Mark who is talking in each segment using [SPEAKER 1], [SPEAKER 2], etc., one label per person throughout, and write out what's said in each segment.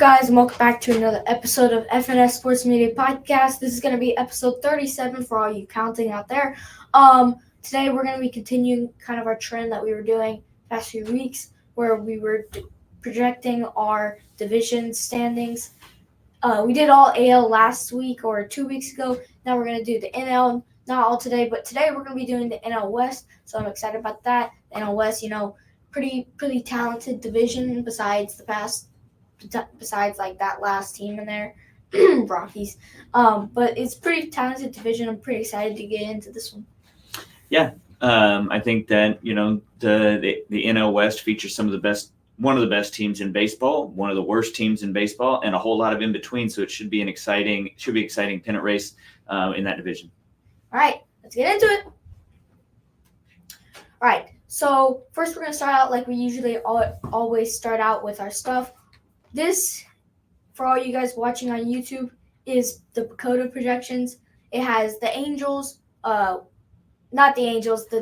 [SPEAKER 1] guys, and welcome back to another episode of FNS Sports Media Podcast. This is going to be episode 37 for all you counting out there. Today we're going to be continuing kind of our trend that we were doing past few weeks, where we were projecting our division standings. We did all AL last week or 2 weeks ago. Now we're going to do the NL, not all today, but today we're going to be doing the NL West. So I'm excited about that. The NL West, pretty talented division besides like that last team in there, Rockies. But it's pretty talented division. I'm pretty excited to get into this one.
[SPEAKER 2] Yeah, I think that the NL West features one of the best teams in baseball, one of the worst teams in baseball, and a whole lot of in between. So it should be exciting pennant race in that division.
[SPEAKER 1] All right, let's get into it. All right, so first we're gonna start out like we usually always start out with our stuff. This, for all you guys watching on YouTube, is the PECOTA projections. It has the Angels, the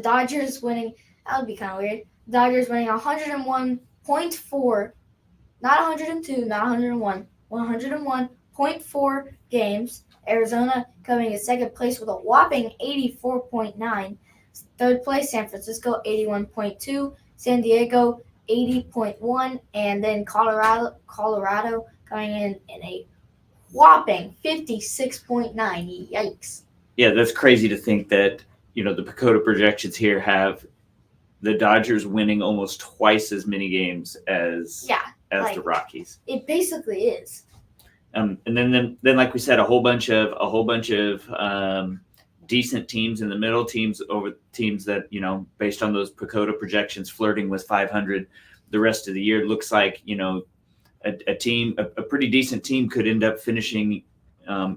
[SPEAKER 1] Dodgers winning. That would be kind of weird. Dodgers winning 101.4, not 102, not 101, 101.4 games. Arizona coming in second place with a whopping 84.9. Third place, San Francisco, 81.2. San Diego, 80.1, and then Colorado coming in a whopping 56.9. Yikes.
[SPEAKER 2] Yeah, that's crazy to think that, the PECOTA projections here have the Dodgers winning almost twice as many games as the Rockies.
[SPEAKER 1] It basically is.
[SPEAKER 2] And then like we said, a whole bunch of decent teams in the middle, teams that, based on those PECOTA projections, flirting with 500 the rest of the year. It looks like, a pretty decent team could end up finishing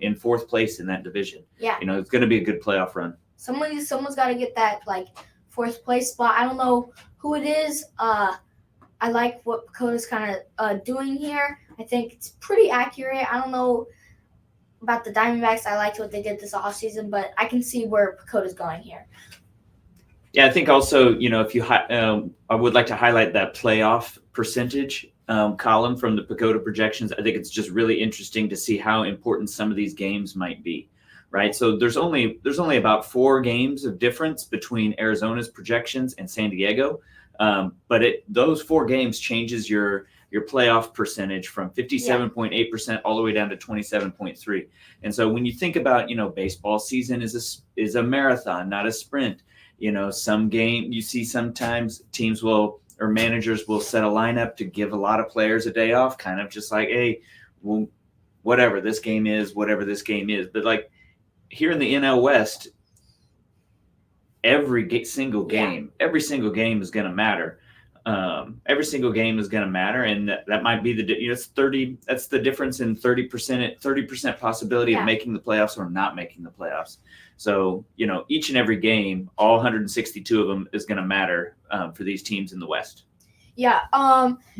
[SPEAKER 2] in fourth place in that division.
[SPEAKER 1] Yeah.
[SPEAKER 2] It's going to be a good playoff run.
[SPEAKER 1] Someone's got to get that, fourth place spot. I don't know who it is. I like what PECOTA's kind of doing here. I think it's pretty accurate. I don't know about the Diamondbacks. I liked what they did this offseason, but I can see where PECOTA's going here.
[SPEAKER 2] Yeah, I think also, if you I would like to highlight that playoff percentage column from the PECOTA projections. I think it's just really interesting to see how important some of these games might be, right? So there's only about 4 games of difference between Arizona's projections and San Diego, but those 4 games changes your playoff percentage from 57.8% all the way down to 27.3. And so when you think about, baseball season is a marathon, not a sprint. Some game you see sometimes teams or managers will set a lineup to give a lot of players a day off, kind of just like, hey, well, whatever this game is. But like here in the NL West, every single game is going to matter. Every single game is going to matter, and that might be it's 30. That's the difference in 30% possibility of making the playoffs or not making the playoffs. So each and every game, all 162 of them, is going to matter for these teams in the West.
[SPEAKER 1] Yeah.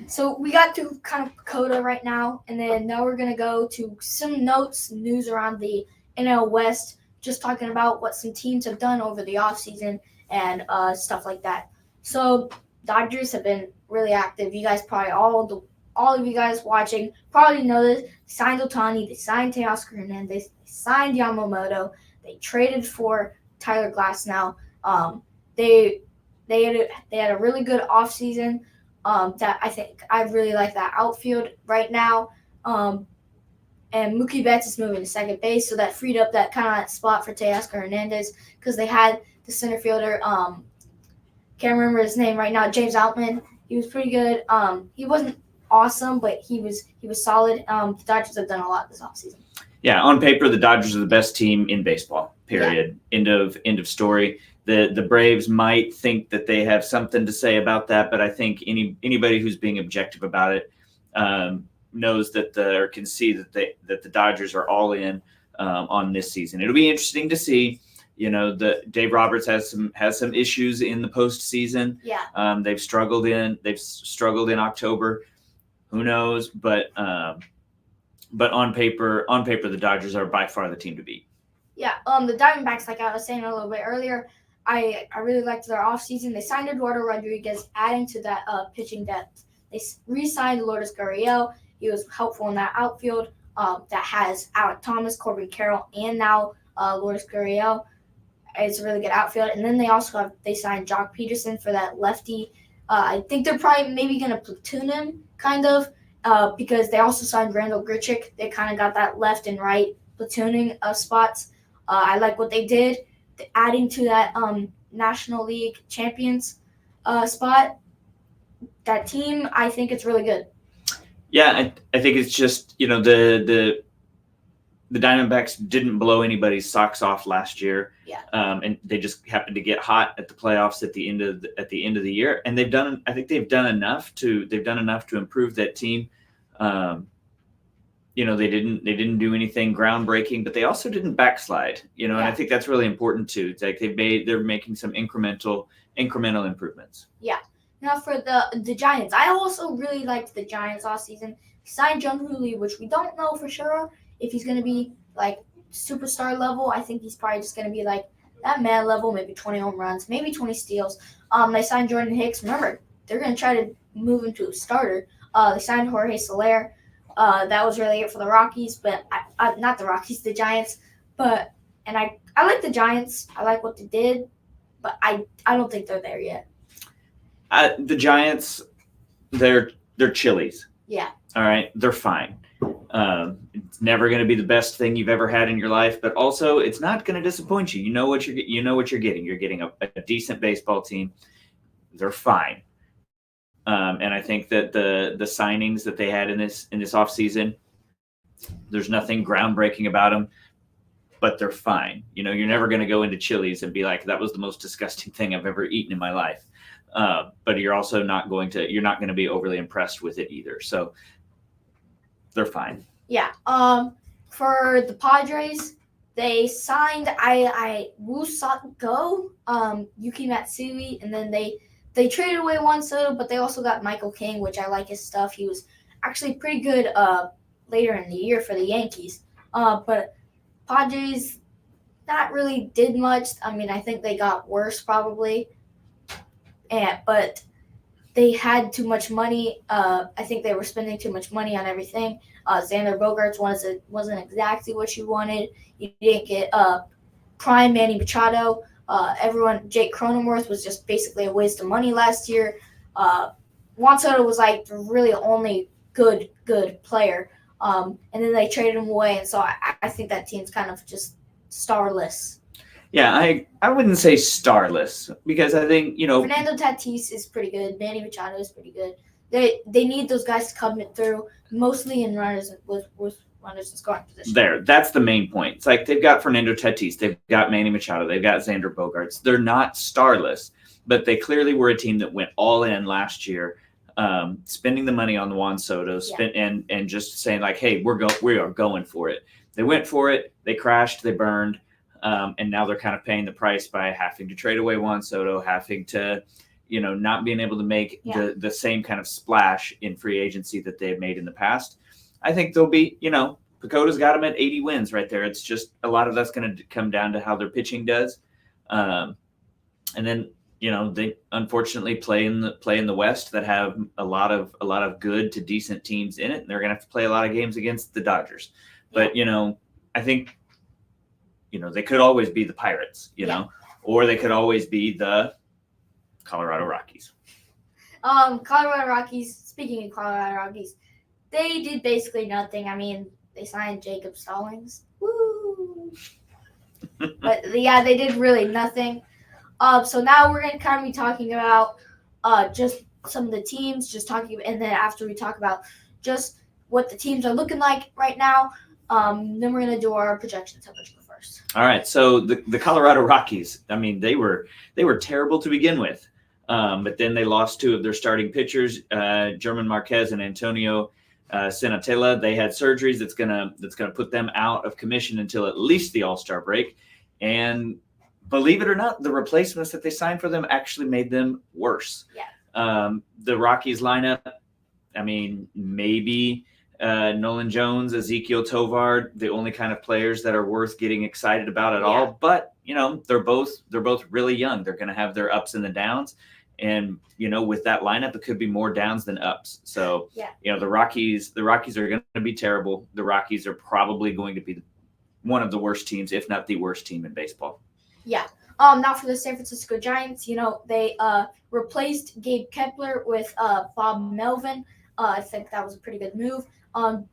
[SPEAKER 1] So we got to kind of PECOTA right now, and then now we're gonna go to some news around the NL West, just talking about what some teams have done over the offseason and stuff like that. So Dodgers have been really active. You guys probably all of you guys watching probably know this. They signed Ohtani, they signed Teoscar Hernandez, they signed Yamamoto, they traded for Tyler Glasnow. They had a really good offseason. That I think I really like that outfield right now. And Mookie Betts is moving to second base, so that freed up that kind of spot for Teoscar Hernandez because they had the center fielder. Can't remember his name right now. James Outman. He was pretty good. He wasn't awesome, but he was solid. The Dodgers have done a lot this offseason.
[SPEAKER 2] Yeah, on paper, the Dodgers are the best team in baseball. Period. Yeah. End of story. The Braves might think that they have something to say about that, but I think anybody who's being objective about it knows that or can see that the Dodgers are all in on this season. It'll be interesting to see. The Dave Roberts has some issues in the postseason.
[SPEAKER 1] Yeah.
[SPEAKER 2] They've struggled in October. Who knows? But on paper, the Dodgers are by far the team to beat.
[SPEAKER 1] Yeah. The Diamondbacks, like I was saying a little bit earlier, I really liked their offseason. They signed Eduardo Rodriguez, adding to that pitching depth. They re-signed Lourdes Gurriel. He was helpful in that outfield that has Alec Thomas, Corbin Carroll, and now Lourdes Gurriel. It's a really good outfield. And then they signed Jock Peterson for that lefty. I think they're probably maybe going to platoon him kind of because they also signed Randall Grichuk. They kind of got that left and right platooning spots. I like what they did, adding to that National League champions spot. That team, I think it's really good.
[SPEAKER 2] Yeah, I think it's just, the Diamondbacks didn't blow anybody's socks off last year.
[SPEAKER 1] Yeah.
[SPEAKER 2] And they just happened to get hot at the playoffs at the end of the year. And I think they've done enough to improve that team. They didn't do anything groundbreaking, but they also didn't backslide, and I think that's really important too. It's like they're making some incremental improvements.
[SPEAKER 1] Yeah. Now for the Giants, I also really liked the Giants last season. Signed Jung-Hoo Lee, which we don't know for sure if he's going to be like superstar level. I think he's probably just going to be like that man level, maybe 20 home runs, maybe 20 steals. They signed Jordan Hicks. Remember, they're going to try to move him to a starter. They signed Jorge Soler. That was really it for the Rockies, but not the Rockies, the Giants. I like the Giants. I like what they did, but I don't think they're there yet.
[SPEAKER 2] The Giants, they're chilies.
[SPEAKER 1] Yeah.
[SPEAKER 2] All right, they're fine. It's never going to be the best thing you've ever had in your life, but also it's not going to disappoint you. You know what you're getting. You're getting a decent baseball team. They're fine. And I think that the signings that they had in this offseason, there's nothing groundbreaking about them, but they're fine. You're never going to go into Chili's and be like, that was the most disgusting thing I've ever eaten in my life. But you're also not going to be overly impressed with it either. So they're fine.
[SPEAKER 1] Yeah. For the Padres, they signed Yuki Matsui, and then they traded away Juan Soto, but they also got Michael King, which I like his stuff. He was actually pretty good later in the year for the Yankees. But Padres not really did much. I mean, I think they got worse probably. But they had too much money. I think they were spending too much money on everything. Xander Bogaerts wasn't exactly what you wanted. You didn't get prime Manny Machado. Jake Cronenworth was just basically a waste of money last year. Juan Soto was like the really only good player. And then they traded him away, and so I think that team's kind of just starless.
[SPEAKER 2] Yeah, I wouldn't say starless because I think,
[SPEAKER 1] Fernando Tatis is pretty good. Manny Machado is pretty good. They need those guys to come through, mostly in runners with runners in scoring position.
[SPEAKER 2] That's the main point. It's like they've got Fernando Tatis, they've got Manny Machado, they've got Xander Bogaerts. They're not starless, but they clearly were a team that went all in last year, spending the money on the Juan Soto, and just saying like, hey, we are going for it. They went for it. They crashed. They burned. And now they're kind of paying the price by having to trade away Juan Soto, having to, not being able to make the same kind of splash in free agency that they've made in the past. I think they'll be, Pacoda's got them at 80 wins right there. It's just a lot of that's going to come down to how their pitching does. And then, they unfortunately play in the West that have a lot of good to decent teams in it. And they're going to have to play a lot of games against the Dodgers. But, I think, they could always be the Pirates, or they could always be the Colorado Rockies.
[SPEAKER 1] Colorado Rockies, speaking of Colorado Rockies, they did basically nothing. I mean, they signed Jacob Stallings. Woo! But, yeah, they did really nothing. So now we're going to kind of be talking about just some of the teams, and then after we talk about just what the teams are looking like right now, then we're going to do our projections. How much go first?
[SPEAKER 2] All right. So the Colorado Rockies, I mean, they were terrible to begin with, but then they lost two of their starting pitchers, German Marquez and Antonio Senatella. They had surgeries that's gonna put them out of commission until at least the All-Star break. And believe it or not, the replacements that they signed for them actually made them worse.
[SPEAKER 1] Yeah.
[SPEAKER 2] The Rockies lineup, I mean, maybe Nolan Jones, Ezekiel Tovar, the only kind of players that are worth getting excited about at all. But they're both really young. They're going to have their ups and the downs, And, with that lineup, it could be more downs than ups. So,
[SPEAKER 1] Yeah.
[SPEAKER 2] The Rockies are going to be terrible. The Rockies are probably going to be one of the worst teams, if not the worst team in baseball.
[SPEAKER 1] Yeah. Now for the San Francisco Giants, they replaced Gabe Kepler with Bob Melvin. I think that was a pretty good move.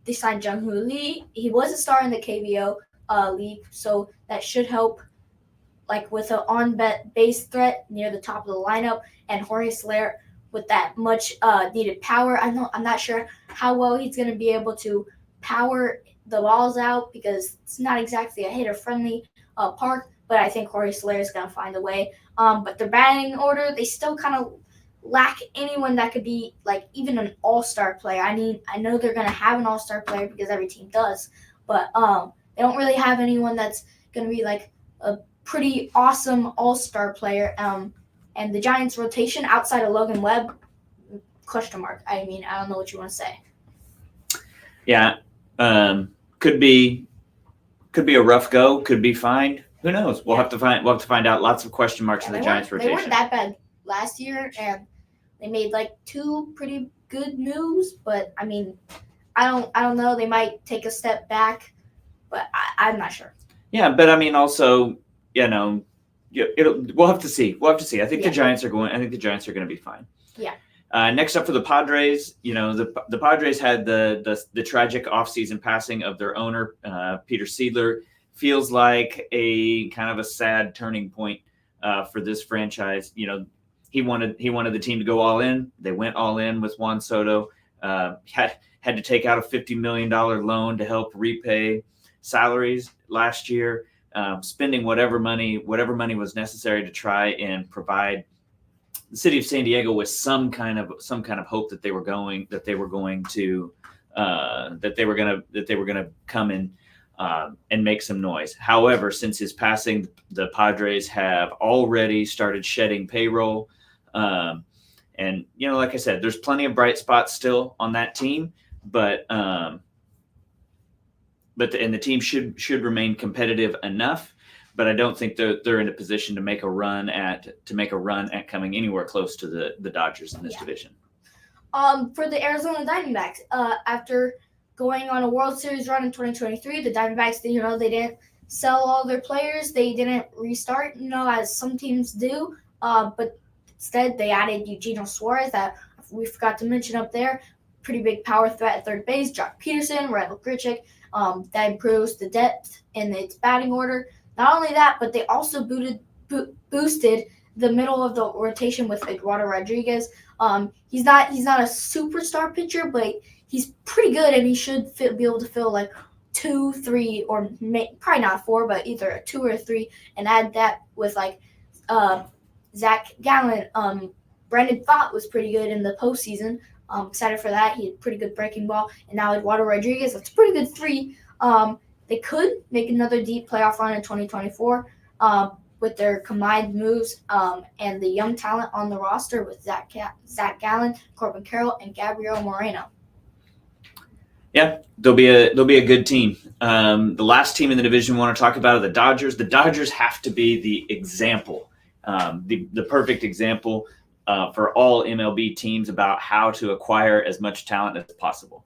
[SPEAKER 1] They signed Jung-Hoo Lee. He was a star in the KBO league, so that should help, like with an on-base threat near the top of the lineup, and Jorge Soler with that much needed power. I'm not sure how well he's going to be able to power the balls out because it's not exactly a hitter-friendly park. But I think Jorge Soler is going to find a way. But their batting order, they still kind of lack anyone that could be like even an all-star player. I know they're going to have an all-star player because every team does, but they don't really have anyone that's going to be like a pretty awesome all-star player. And the Giants' rotation outside of Logan Webb, question mark. I don't know what you want to say.
[SPEAKER 2] Yeah, could be a rough go. Could be fine. Who knows? We'll have to find out. Lots of question marks in the Giants' rotation.
[SPEAKER 1] They weren't that bad last year, and they made like 2 pretty good moves. But I don't know. They might take a step back, but I'm not sure.
[SPEAKER 2] Yeah, but also, we'll have to see. I think the Giants are going to be fine.
[SPEAKER 1] Yeah.
[SPEAKER 2] Next up for the Padres, the Padres had the tragic offseason passing of their owner, Peter Seidler. Feels like a kind of a sad turning point for this franchise. He wanted the team to go all in. They went all in with Juan Soto. Had to take out a $50 million loan to help repay salaries last year. Spending whatever money was necessary to try and provide the city of San Diego with some kind of hope that they were going to come in and make some noise. However, since his passing, the Padres have already started shedding payroll. And like I said, there's plenty of bright spots still on that team, but the team should remain competitive enough. But I don't think they're in a position to make a run at coming anywhere close to the Dodgers in this division.
[SPEAKER 1] For the Arizona Diamondbacks, after going on a World Series run in 2023, the Diamondbacks, they didn't sell all their players. They didn't restart, as some teams do. But instead, they added Eugenio Suarez, that we forgot to mention up there. Pretty big power threat at third base. Josh Peterson, Randall Grichuk. That improves the depth in its batting order. Not only that, but they also boosted the middle of the rotation with Eduardo Rodriguez. He's not a superstar pitcher, but he's pretty good, and he should be able to fill like 2, 3, or probably not 4, but either a 2 or a 3, and add that with like Zach Gallen. Brandon Pfaadt was pretty good in the postseason. Excited for that. He had pretty good breaking ball, and now Eduardo Rodriguez. That's a pretty good 3. They could make another deep playoff run in 2024 with their combined moves and the young talent on the roster with Zach Gallen, Corbin Carroll, and Gabriel Moreno.
[SPEAKER 2] Yeah, they'll be a good team. The last team in the division we want to talk about are the Dodgers. The Dodgers have to be the example, the perfect example for all MLB teams about how to acquire as much talent as possible.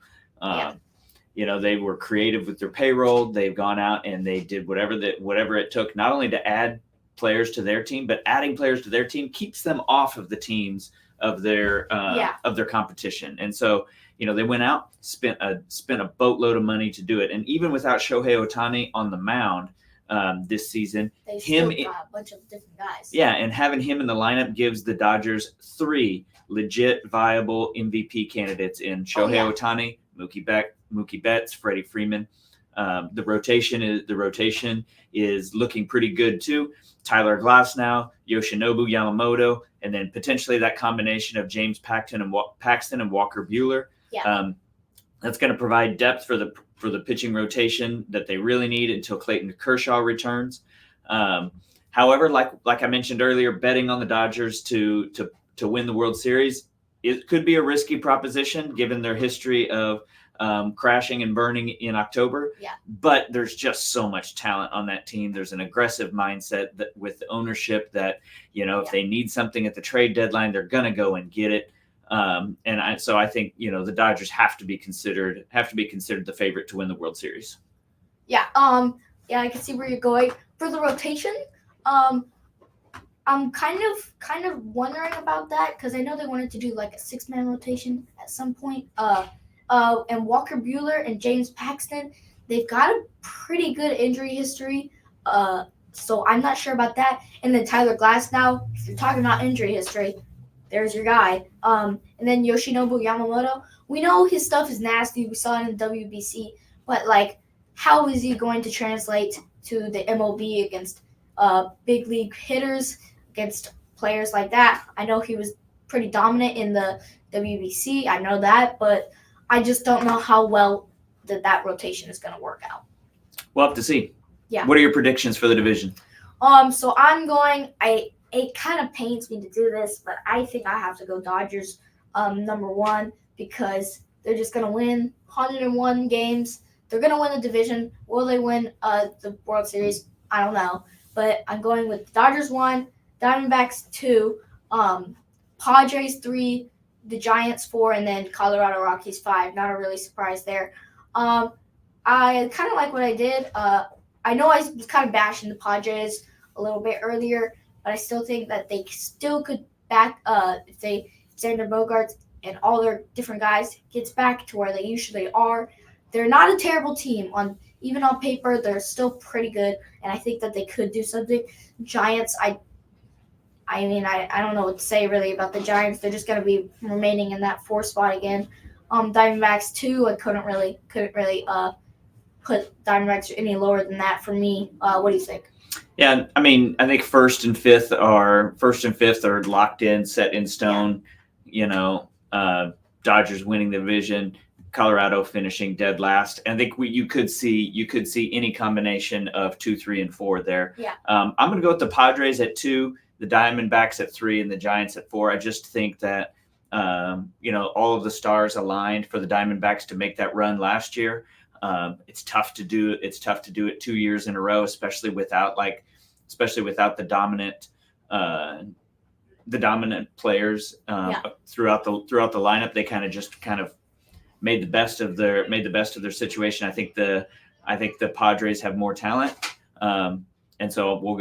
[SPEAKER 2] They were creative with their payroll. They've gone out and they did whatever it took, not only to add players to their team, but adding players to their team keeps them off of the teams of their competition. And so, they went out, spent a boatload of money to do it. And even without Shohei Ohtani on the mound this season,
[SPEAKER 1] they still got a bunch of different guys.
[SPEAKER 2] Yeah, and having him in the lineup gives the Dodgers 3 legit, viable MVP candidates in Shohei Ohtani, Mookie Betts, Freddie Freeman. The rotation is looking pretty good too. Tyler Glasnow, Yoshinobu Yamamoto, and then potentially that combination of James Paxton and Walker Buehler.
[SPEAKER 1] Yeah.
[SPEAKER 2] That's going to provide depth for the pitching rotation that they really need until Clayton Kershaw returns. However, like I mentioned earlier, betting on the Dodgers to win the World Series, it could be a risky proposition given their history of crashing and burning in October.
[SPEAKER 1] Yeah.
[SPEAKER 2] But there's just so much talent on that team. There's an aggressive mindset that with the ownership that, if they need something at the trade deadline, they're going to go and get it. So I think, the Dodgers have to be considered the favorite to win the World Series.
[SPEAKER 1] Yeah. Yeah, I can see where you're going. For the rotation, I'm kind of wondering about that because I know they wanted to do like a 6-man rotation at some point. And Walker Buehler and James Paxton, they've got a pretty good injury history. So I'm not sure about that. And then Tyler Glasnow, if you're talking about injury history, there's your guy. And then Yoshinobu Yamamoto, we know his stuff is nasty. We saw it in WBC, but like, how is he going to translate to the MLB against big league hitters, against players like that? I know he was pretty dominant in the WBC. I know that, but I just don't know how well that rotation is going to work out.
[SPEAKER 2] We'll have to see.
[SPEAKER 1] Yeah.
[SPEAKER 2] What are your predictions for the division?
[SPEAKER 1] So I'm going. It kind of pains me to do this, but I think I have to go Dodgers, number one, because they're just going to win 101 games. They're going to win the division. Will they win the World Series? I don't know. But I'm going with Dodgers 1, Diamondbacks 2, Padres 3, the Giants 4, and then Colorado Rockies 5. Not a really surprise there. I kind of like what I did. I know I was kind of bashing the Padres a little bit earlier, but I still think that they still could back if Xander Bogaerts and all their different guys gets back to where they usually are. They're not a terrible team. Even on paper, they're still pretty good, and I think that they could do something. Giants, I don't know what to say really about the Giants. They're just going to be remaining in that 4 spot again. Diamondbacks 2, I couldn't really put Diamondbacks any lower than that for me. What do you think?
[SPEAKER 2] Yeah, I think first and fifth are locked in, set in stone. Dodgers winning the division, Colorado finishing dead last. And I think you could see any combination of 2, 3, and 4 there.
[SPEAKER 1] Yeah.
[SPEAKER 2] I'm going to go with the Padres at 2, the Diamondbacks at 3, and the Giants at 4. I just think that all of the stars aligned for the Diamondbacks to make that run last year. It's tough to do. It's tough to do it 2 years in a row, especially without the dominant players throughout the lineup. They kind of made the best of their situation. I think the Padres have more talent, and so we'll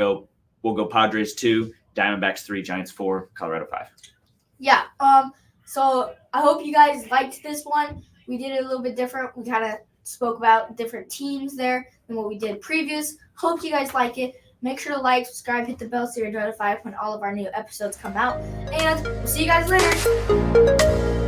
[SPEAKER 2] go Padres 2, Diamondbacks 3, Giants 4, Colorado 5.
[SPEAKER 1] Yeah. So I hope you guys liked this one. We did it a little bit different. We kind of spoke about different teams there than what we did previous. Hope you guys like it. Make sure to like, subscribe, hit the bell so you're notified when all of our new episodes come out. And we'll see you guys later.